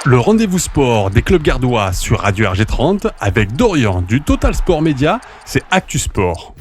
Le rendez-vous sport des clubs gardois sur Radio RG30 avec Dorian du Total Sport Média, c'est Actu Sport.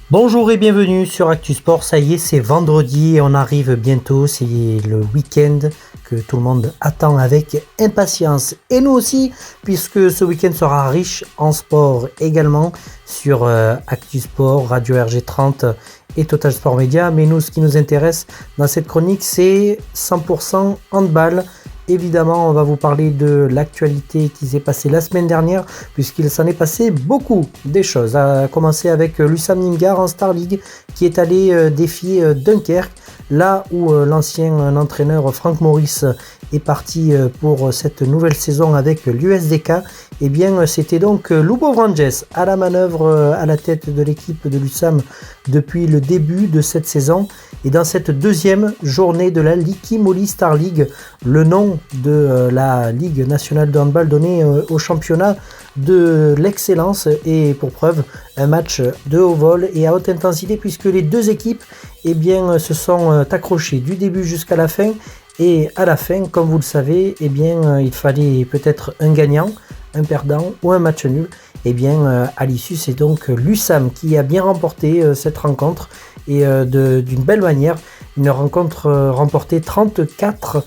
Bonjour et bienvenue sur Actu Sport, ça y est c'est vendredi et on arrive bientôt, c'est le week-end que tout le monde attend avec impatience. Et nous aussi, puisque ce week-end sera riche en sport également sur Actu Sport, Radio RG30 et Total Sport Média. Mais nous, ce qui nous intéresse dans cette chronique, c'est 100% handball. Évidemment, on va vous parler de l'actualité qui s'est passée la semaine dernière, puisqu'il s'en est passé beaucoup des choses. À commencer avec l'USAM Nîmes-Gard en Star League, qui est allé défier Dunkerque, là où l'ancien entraîneur Franck Maurice est parti pour cette nouvelle saison avec l'USDK. Eh bien, c'était donc Lubo Vranjes à la manœuvre à la tête de l'équipe de l'USAM depuis le début de cette saison. Et dans cette deuxième journée de la Liqui Moly Star League, le nom de la Ligue nationale de handball donné au championnat de l'excellence, et pour preuve un match de haut vol et à haute intensité, puisque les deux équipes se sont accrochées du début jusqu'à la fin. Et à la fin, comme vous le savez, il fallait peut-être un gagnant, un perdant ou un match nul. À l'issue, c'est donc l'USAM qui a bien remporté cette rencontre et d'une belle manière. Une rencontre remportée 34-32.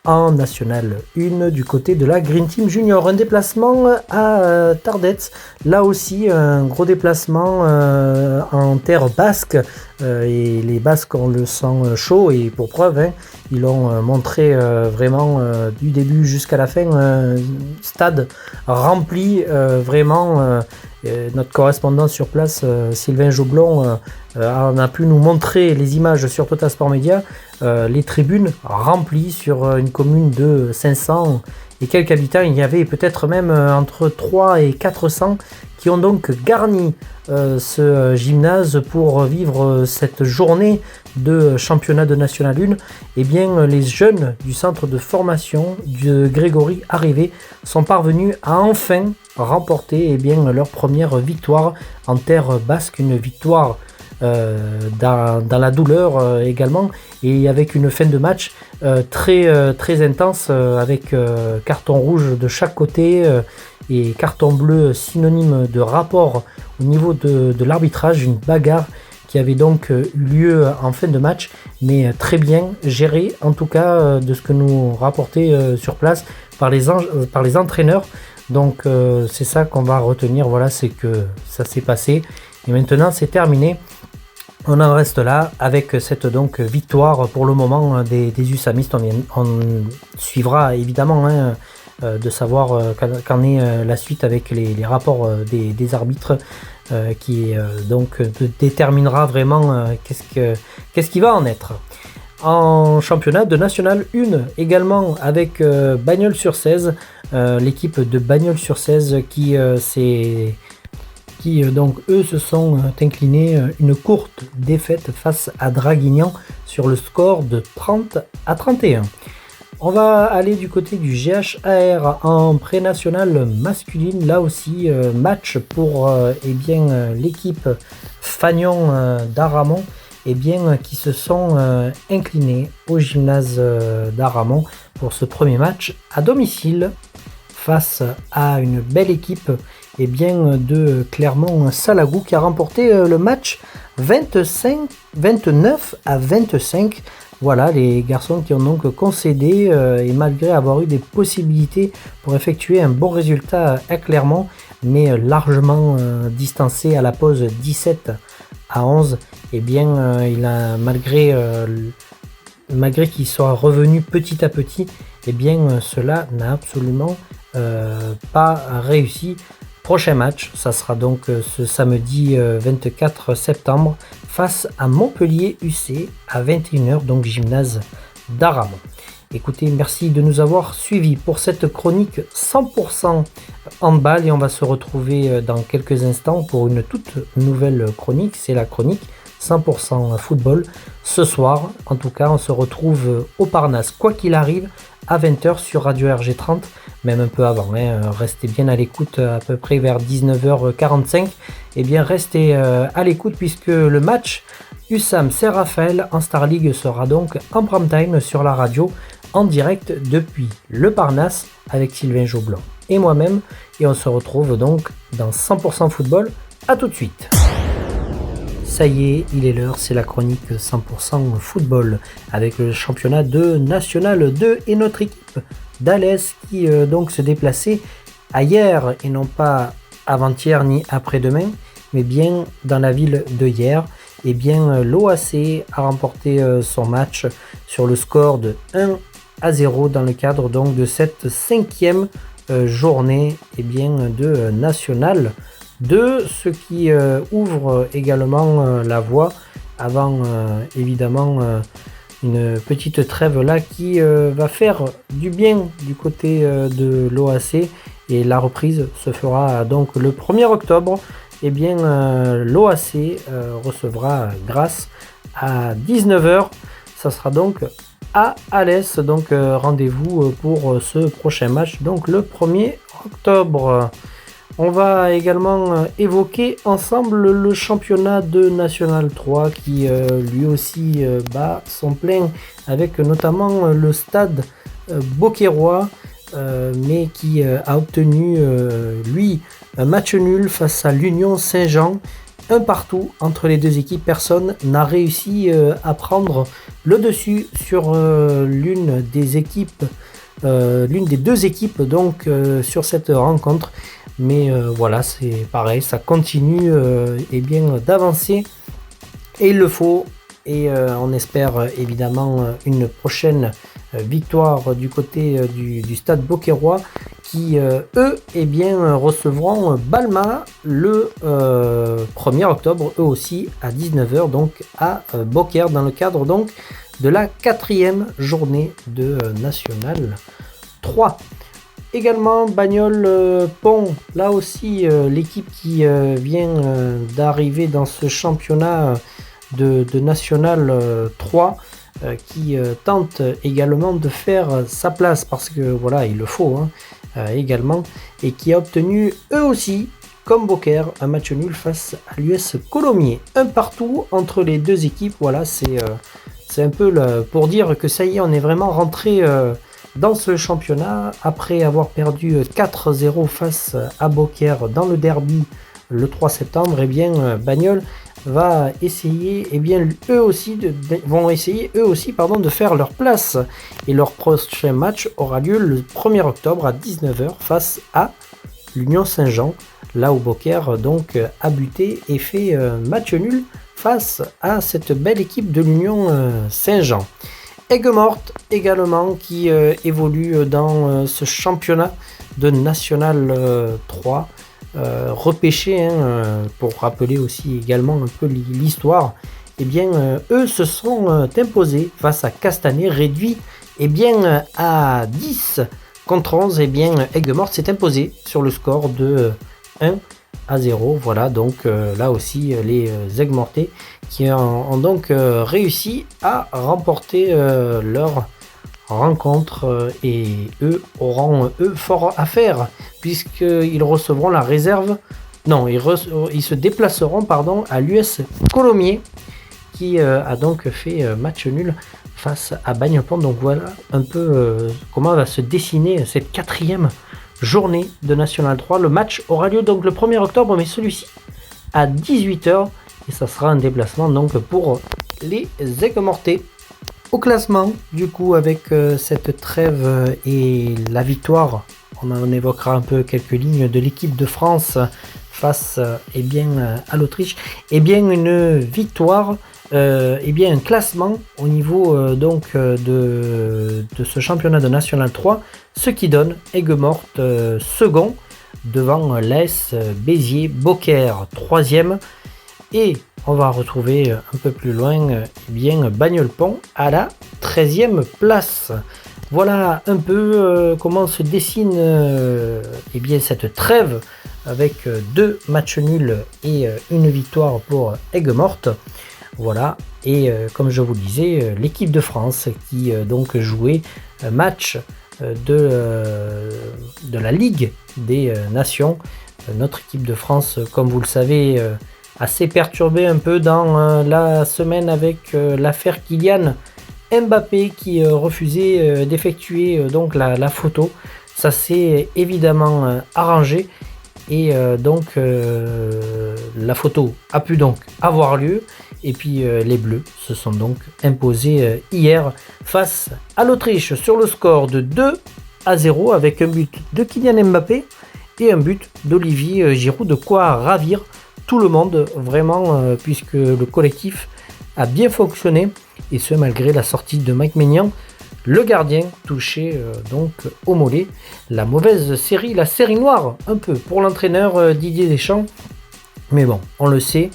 En National 1 du côté de la Green Team Junior, un déplacement à Tardets, là aussi un gros déplacement en terre basque, et les Basques on le sent chaud, et pour preuve ils ont montré vraiment du début jusqu'à la fin un stade rempli notre correspondant sur place, Sylvain Joblon, a pu nous montrer les images sur Total Sport Média, les tribunes remplies sur une commune de 500 et quelques habitants. Il y avait peut-être même entre 3 et 400 qui ont donc garni ce gymnase pour vivre cette journée de championnat de National 1. Les jeunes du centre de formation de Grégory Arrivé sont parvenus à enfin remporter leur première victoire en terre basque, une victoire dans la douleur également, et avec une fin de match très intense, avec carton rouge de chaque côté et carton bleu synonyme de rapport au niveau de l'arbitrage. Une bagarre qui avait donc eu lieu en fin de match, mais très bien gérée en tout cas de ce que nous rapportait sur place par les entraîneurs. Donc c'est ça qu'on va retenir, voilà, c'est que ça s'est passé et maintenant c'est terminé. On en reste là avec cette donc victoire pour le moment des USAMistes. On suivra évidemment de savoir qu'en est la suite avec les rapports des arbitres qui donc déterminera vraiment qu'est-ce qui va en être. En championnat de National 1 également avec Bagnols-sur-Cèze, l'équipe de Bagnols-sur-Cèze qui donc eux se sont inclinés une courte défaite face à Draguignan sur le score de 30-31. On va aller du côté du GHAR en pré-national masculine. Là aussi match pour l'équipe Fagnon d'Aramon qui se sont inclinés au gymnase d'Aramon pour ce premier match à domicile face à une belle équipe de Clermont-Salagou qui a remporté le match 29-25. Voilà, les garçons qui ont donc concédé et malgré avoir eu des possibilités pour effectuer un bon résultat à Clermont, mais largement distancé à la pause 17-11, il a malgré qu'il soit revenu petit à petit, cela n'a absolument pas réussi. Prochain match, ça sera donc ce samedi 24 septembre face à Montpellier UC à 21h, donc gymnase d'Aramon. Écoutez, merci de nous avoir suivis pour cette chronique 100% handball, et on va se retrouver dans quelques instants pour une toute nouvelle chronique. C'est la chronique 100% football. Ce soir, en tout cas, on se retrouve au Parnasse, quoi qu'il arrive, à 20h sur Radio RG30, même un peu avant. Restez bien à l'écoute, à peu près vers 19h45. Restez à l'écoute puisque le match USAM Saint-Raphaël en Star League sera donc en prime time sur la radio en direct depuis le Parnasse avec Sylvain Joublan et moi-même. Et on se retrouve donc dans 100% football. À tout de suite. Ça y est, il est l'heure, c'est la chronique 100% football avec le championnat de National 2 et notre équipe d'Alès qui donc se déplaçait à hier et non pas avant-hier ni après-demain, mais bien dans la ville de hier. Et bien l'OAC a remporté son match sur le score de 1-0 dans le cadre donc de cette 5e journée et bien de National 2, ce qui ouvre également la voie avant évidemment une petite trêve là qui va faire du bien du côté de l'OAC, et la reprise se fera donc le 1er octobre. Et bien l'OAC recevra grâce à 19h, ça sera donc à Alès, donc rendez-vous pour ce prochain match, donc le 1er octobre. On va également évoquer ensemble le championnat de National 3 qui lui aussi bat son plein avec notamment le stade Beauquerrois, mais qui a obtenu lui un match nul face à l'Union Saint-Jean, un partout entre les deux équipes. Personne n'a réussi à prendre le dessus sur l'une des deux équipes donc sur cette rencontre. Mais voilà, c'est pareil, ça continue et bien d'avancer et il le faut. Et on espère évidemment une prochaine victoire du côté du stade Beauquerrois qui eux eh bien recevront Balma le 1er octobre, eux aussi à 19h donc à Beaucaire, dans le cadre donc de la 4e journée de National 3. Également Bagnols-Pont, là aussi l'équipe qui vient d'arriver dans ce championnat de National 3 qui tente également de faire sa place, parce que voilà, il le faut également, et qui a obtenu eux aussi comme Beaucaire un match nul face à l'US Colomiers, un partout entre les deux équipes. Voilà, c'est un peu pour dire que ça y est, on est vraiment rentré dans ce championnat après avoir perdu 4-0 face à Beaucaire dans le derby le 3 septembre. Et bien Bagnols va essayer, et bien vont essayer eux aussi de faire leur place, et leur prochain match aura lieu le 1er octobre à 19h face à l'Union Saint-Jean, là où Beaucaire donc a buté et fait match nul face à cette belle équipe de l'Union Saint-Jean. Aigues-Mortes également qui évolue dans ce championnat de National 3, repêché pour rappeler aussi également un peu l'histoire. Et bien eux se sont imposés face à Castanet, réduit et bien à 10 contre 11. Et bien Aigues-Mortes s'est imposé sur le score de 1-0. Voilà, donc là aussi les Aigues-Mortais qui ont donc réussi à remporter leur rencontre, et eux auront fort à faire puisqu'ils recevront la réserve. Non, ils se déplaceront à l'US Colomiers qui a donc fait match nul face à Bagnols-Pont. Donc voilà un peu comment va se dessiner cette 4e journée de National 3. Le match aura lieu donc le 1er octobre, mais celui-ci à 18h, et ça sera un déplacement donc pour les Aigues-Mortais. Au classement, du coup, avec cette trêve et la victoire, on en évoquera un peu quelques lignes de l'équipe de France face à l'Autriche. Et bien une victoire, un classement au niveau de ce championnat de National 3, ce qui donne Aigues-Mortes second devant l'AS Béziers, Beaucaire 3e, et on va retrouver un peu plus loin Bagnols-Pont à la 13e place. Voilà un peu comment se dessine cette trêve avec 2 matchs nuls et une victoire pour Aigues-Mortes. Voilà, et comme je vous le disais, l'équipe de France qui donc jouait match de la Ligue des Nations. Notre équipe de France, comme vous le savez, assez perturbée un peu dans la semaine avec l'affaire Kylian, Mbappé qui refusait d'effectuer donc la photo. Ça s'est évidemment arrangé et donc la photo a pu donc avoir lieu. Et puis les Bleus se sont donc imposés hier face à l'Autriche sur le score de 2-0 avec un but de Kylian Mbappé et un but d'Olivier Giroud, de quoi ravir tout le monde vraiment puisque le collectif a bien fonctionné et ce malgré la sortie de Mike Maignan, le gardien touché donc au mollet. La mauvaise série, la série noire un peu pour l'entraîneur Didier Deschamps. Mais bon, on le sait,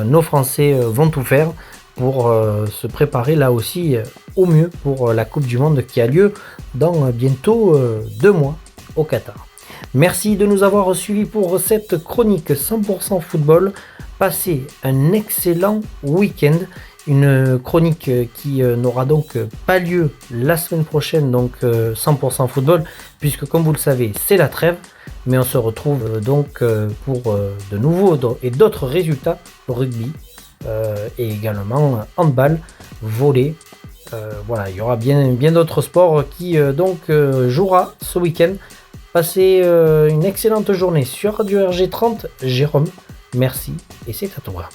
nos Français vont tout faire pour se préparer là aussi au mieux pour la Coupe du Monde qui a lieu dans bientôt 2 mois au Qatar. Merci de nous avoir suivis pour cette chronique 100% football. Passez un excellent week-end. Une chronique qui n'aura donc pas lieu la semaine prochaine, donc 100% football, puisque comme vous le savez, c'est la trêve. Mais on se retrouve donc pour de nouveaux et d'autres résultats, rugby et également handball, volley. Voilà, il y aura bien d'autres sports qui donc jouera ce week-end. Passez une excellente journée sur Radio RG30. Jérôme, merci et c'est à toi.